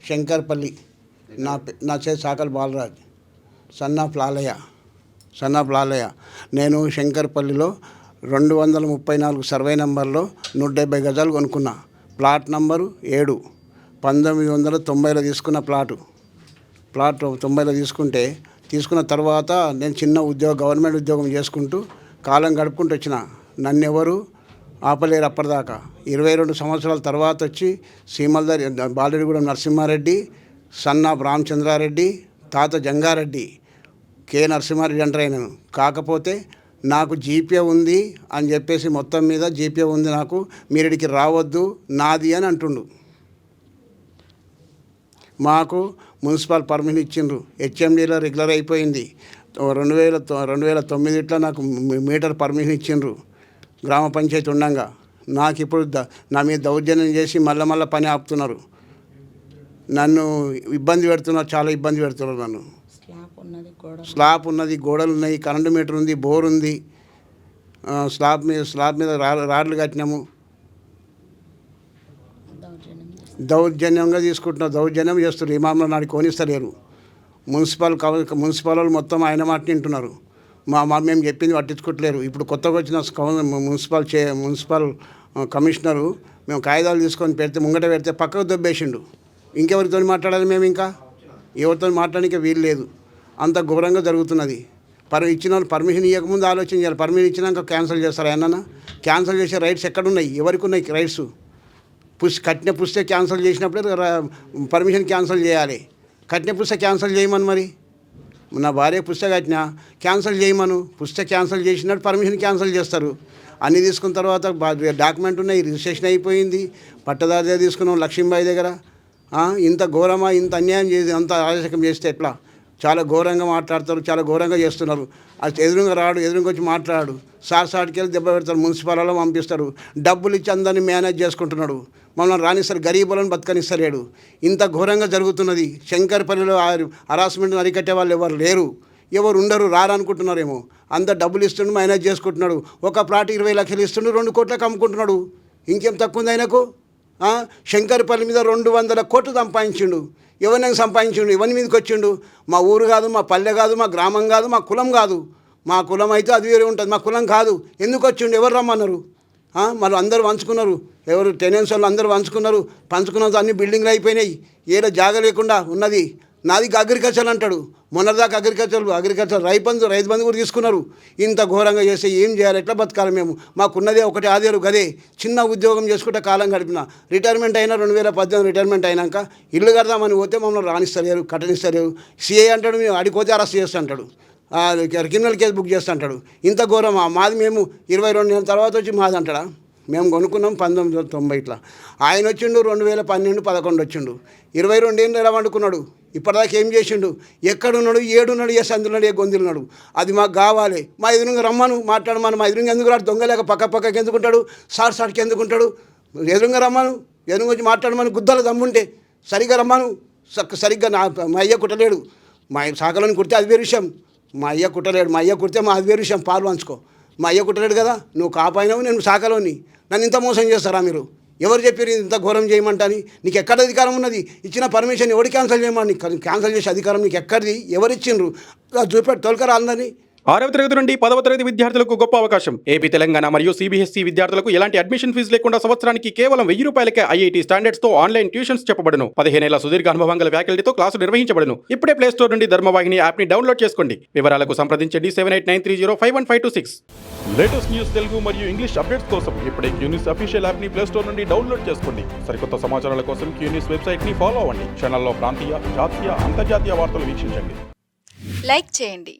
శంకర్పల్లి. నా చేతి సాకల్ Balraj, son of Lalaiah. నేను శంకర్పల్లిలో 234 సర్వే నెంబర్లో 170 గజాలు కొనుక్కున్నా. Plot number 7. 1990లో తీసుకున్న ప్లాట్ 90లో తీసుకున్న తర్వాత నేను చిన్న గవర్నమెంట్ ఉద్యోగం చేసుకుంటూ కాలం గడుపుకుంటూ వచ్చిన. నన్నెవరు ఆపలేరు అప్పటిదాకా. 22 సంవత్సరాల తర్వాత వచ్చి సీమల్దారి బాలరెడ్డిగూడెం నరసింహారెడ్డి, సన్ ఆఫ్ రామచంద్రారెడ్డి, తాత జంగారెడ్డి, కె నరసింహారెడ్డి అంటారు ఆయనను. కాకపోతే నాకు జీపే ఉంది అని చెప్పేసి మొత్తం మీద జీపే ఉంది నాకు, మీరిడికి రావద్దు నాది అని అంటుండు. మాకు మున్సిపల్ పర్మిషన్ ఇచ్చిండ్రు, హెచ్ఎండీలో రెగ్యులర్ అయిపోయింది. 2009 నాకు మీటర్ పర్మిషన్ ఇచ్చిండ్రు గ్రామ పంచాయతీ ఉండగా. నాకు ఇప్పుడు నా మీద దౌర్జన్యం చేసి మళ్ళీ పని ఆపుతున్నారు. నన్ను ఇబ్బంది పెడుతున్నారు, చాలా ఇబ్బంది పెడుతున్నారు నన్ను. స్లాబ్ ఉన్నది, గోడలు ఉన్నాయి, కరెంటు మీటర్ ఉంది, బోర్ ఉంది. స్లాబ్ మీద రాడ్లు కట్టినాము. దౌర్జన్యంగా తీసుకుంటున్నారు, దౌర్జన్యం చేస్తున్నారు. ఇమాంలో నాడు కోనిస్తలేరు. మున్సిపల్ వాళ్ళు మొత్తం ఆయన మాట వింటున్నారు. మేము చెప్పింది పట్టించుకోవట్లేరు. ఇప్పుడు కొత్తగా వచ్చిన మున్సిపల్ కమిషనరు మేము కాగితాలు తీసుకొని ముంగట పెడితే పక్కకు దొబ్బేసిండు. ఇంకెవరితో మాట్లాడాలి మేము? ఇంకా ఎవరితో మాట్లాడడానికి వీలు లేదు. అంత ఘోరంగా జరుగుతున్నది. ఇచ్చిన వాళ్ళు పర్మిషన్ ఇవ్వకముందు ఆలోచన చేయాలి. పర్మిషన్ ఇచ్చినాక క్యాన్సిల్ చేస్తారు. ఏమన్నా క్యాన్సిల్ చేసే రైట్స్ ఎక్కడున్నాయి? ఎవరికి ఉన్నాయి రైట్స్? కట్టిన పుస్తే క్యాన్సిల్ చేసినప్పుడే పర్మిషన్ క్యాన్సిల్ చేయాలి. కట్టిన పుస్తే క్యాన్సిల్ చేయమని, మరి నా భార్య పుస్తక కట్టినా క్యాన్సిల్ చేయమను. పుస్తక క్యాన్సిల్ చేసినట్టు పర్మిషన్ క్యాన్సిల్ చేస్తారు. అన్నీ తీసుకున్న తర్వాత డాక్యుమెంట్ ఉన్నాయి, రిజిస్ట్రేషన్ అయిపోయింది, పట్టదారి తీసుకున్నాం లక్ష్మీబాయి దగ్గర. ఇంత ఘోరమా, ఇంత అన్యాయం చేసి అంత ఆలస్యం చేస్తే ఎట్లా? చాలా ఘోరంగా మాట్లాడతారు, చాలా ఘోరంగా చేస్తున్నారు. అది ఎదురుగా వచ్చి మాట్లాడు, సాటికి వెళ్ళి దెబ్బ పెడతారు. మున్సిపాలలో పంపిస్తారు, డబ్బులు ఇచ్చి అందరినీ మేనేజ్ చేసుకుంటున్నాడు. మమ్మల్ని రానిస్తారు, గరీబులను బతకనిస్తలేడు. ఇంత ఘోరంగా జరుగుతున్నది. శంకర్పల్లిలో హరాస్మెంట్ని అరికట్టే వాళ్ళు ఎవరు లేరు, ఎవరు ఉండరు, రారనుకుంటున్నారేమో. అంత డబ్బులు ఇస్తుండు, మేనేజ్ చేసుకుంటున్నాడు. ఒక ప్లాట్ 20 లక్షలు ఇస్తుండు, 2 కోట్లకు అమ్ముకుంటున్నాడు. ఇంకేం తక్కువ ఉంది ఆయనకు? శంకర్పల్లి మీద 200 కోట్లు సంపాదించిండు. ఎవరిని సంపాదించిండు? ఎవరి మీదకి వచ్చిండు? మా ఊరు కాదు, మా పల్లె కాదు, మా గ్రామం కాదు, మా కులం కాదు. మా కులం అయితే అది వేరే ఉంటుంది, మా కులం కాదు. ఎందుకు వచ్చిండు? ఎవరు రమ్మన్నారు? మరి అందరూ పంచుకున్నారు, ఎవరు టెనెన్స్ వాళ్ళు అందరూ పంచుకున్నంత అన్ని బిల్డింగ్లు అయిపోయినాయి. ఏదో జాగ లేకుండా ఉన్నది. నాది అగ్రికల్చర్ అంటాడు. మొన్నటిదాకా అగ్రికల్చర్ రైతు బంధు కూడా తీసుకున్నారు. ఇంత ఘోరంగా చేస్తే ఏం చేయాలి? ఎట్లా బతకాలి మేము? మాకున్నదే ఒకటి ఆదేరు గదే. చిన్న ఉద్యోగం చేసుకుంటే కాలం గడిపిన. రిటైర్మెంట్ అయినా 2018 రిటైర్మెంట్ అయినాక ఇల్లు కడదామని పోతే మమ్మల్ని రానిస్తలేరు, కట్టనిస్తలేరు. సిఐ అంటాడు, మేము అడిగిపోతే అరెస్ట్ చేస్తా అంటాడు, క్రిమినల్ కేసు బుక్ చేస్తా అంటాడు. ఇంత ఘోరమా? మాది మేము 22 నెలల తర్వాత వచ్చి మాది అంటాడా? మేము కొనుక్కున్నాం 1990 ఇట్లా. ఆయన వచ్చిండు 2012, 11 వచ్చిండు. 22 ఏళ్ళు ఎలా వండుకున్నాడు? ఇప్పటిదాకా ఏం చేసిండు? ఎక్కడున్నాడు? ఏడున్నాడు? ఏ సందున్నాడు? ఏ గొంతులున్నాడు? అది మాకు కావాలి. మా ఎదురుగా రమ్మను, మాట్లాడమను. మా ఎదురుగా ఎందుకు రాడు? దొంగలేక పక్కకి ఎందుకుంటాడు? సాటికి ఎందుకుంటాడు? ఎదురుగా రమ్మను, ఎదురుగా వచ్చి మాట్లాడమని. గుద్దల దమ్ముంటే సరిగ్గా రమ్మను. సరిగ్గా మా అయ్య కుట్టలేడు. మా శాఖలను కుడితే అది వేరే విషయం. మా అయ్య కుట్టలేడు. మా అయ్య కుడితే అది వేరే విషయం, పాలు పంచుకో. మా అయ్య కుట్టలేడు కదా, నువ్వు కాపాయినావు, నేను శాఖలోని. నన్ను ఇంత మోసం చేస్తారా మీరు? ఎవరు చెప్పారు ఇంత ఘోరం చేయమంటని? నీకు ఎక్కడ అధికారం ఉన్నది? ఇచ్చిన పర్మిషన్ ఎవరు క్యాన్సిల్ చేయమని? క్యాన్సిల్ చేసే అధికారం నీకు ఎక్కడిది? ఎవరిచ్చిండ్రు? చూపెట్టు, తొలకరా అందరినీ. 6వ తరగతి నుండి 10వ తరగతి విద్యార్థులకు గొప్ప అవకాశం. ఏపీ, తెలంగాణ మరియు సిబిఎస్ఈ విద్యార్థులకు ఎలాంటి అడ్మిషన్ ఫీజు లేకుండా సంవత్సరానికి కేవలం 1000 రూపాయలకే ఐఐటీ స్టాండర్డ్స్ తో ఆన్లైన్ ట్యూషన్స్ చెప్పబడును. 15 ఏళ్ల సుదీర్ఘ అనుభవం గల ఫ్యాకల్టీతో క్లాసులు నిర్వహించబడును. ఇప్పుడే ప్లే స్టోర్ నుండి ధర్మవాహిని యాప్ ని డౌన్లోడ్ చేసుకోండి. వివరాలకు సంప్రదించండి 7893051526. లేటెస్ట్ న్యూస్ తెలుగు మరియు ఇంగ్లీష్ అప్డేట్స్ కోసం ఇప్పుడే క్యూన్యూస్ అఫీషియల్ యాప్ ని ప్లే స్టోర్ నుండి డౌన్లోడ్ చేసుకోండి. సరికొత్త సమాచారాల కోసం క్యూన్యూస్ వెబ్సైట్ ని ఫాలో అవ్వండి. ఛానల్లో ప్రాంతీయ, జాతీయ, అంతర్జాతీయ వార్తలు వీక్షించండి. లైక్ చేయండి.